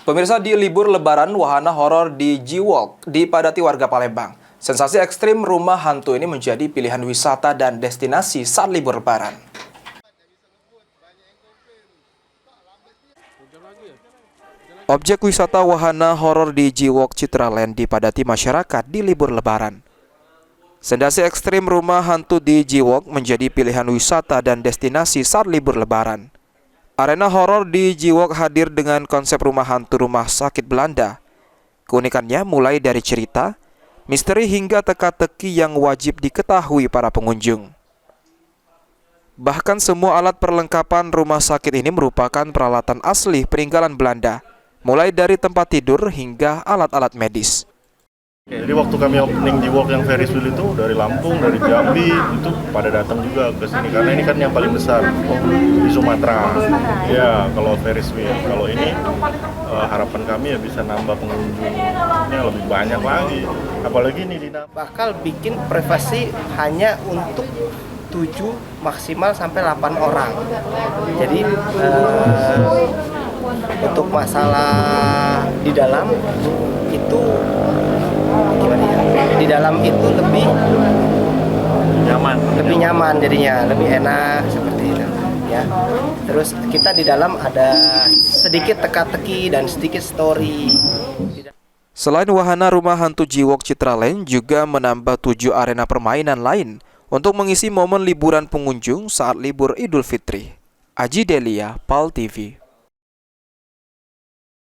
Pemirsa, di libur lebaran, wahana horor di G-Walk dipadati warga Palembang. Sensasi ekstrim rumah hantu ini menjadi pilihan wisata dan destinasi saat libur lebaran. Objek wisata wahana horor di G-Walk Citraland dipadati masyarakat di libur lebaran. Sensasi ekstrim rumah hantu di G-Walk menjadi pilihan wisata dan destinasi saat libur lebaran. Arena horor di G-Walk hadir dengan konsep rumah hantu rumah sakit Belanda. Keunikannya mulai dari cerita, misteri hingga teka-teki yang wajib diketahui para pengunjung. Bahkan semua alat perlengkapan rumah sakit ini merupakan peralatan asli peninggalan Belanda, mulai dari tempat tidur hingga alat-alat medis. Jadi waktu kami opening G-Walk yang Ferris wheel itu dari Lampung, dari Jambi, itu pada datang juga ke sini karena ini kan yang paling besar di Sumatera. Ya, kalau Ferris wheel, kalau ini harapan kami ya bisa nambah pengunjungnya lebih banyak lagi. Apalagi ini bakal bikin privasi hanya untuk 7 maksimal sampai 8 orang. Jadi untuk masalah di dalam itu gimana ya? Di dalam itu lebih nyaman jadinya, lebih enak seperti itu ya. Terus kita di dalam ada sedikit teka-teki dan sedikit story. Selain wahana rumah hantu G-Walk Citraland juga menambah 7 arena permainan lain untuk mengisi momen liburan pengunjung saat libur Idul Fitri. Aji Delia, PAL TV.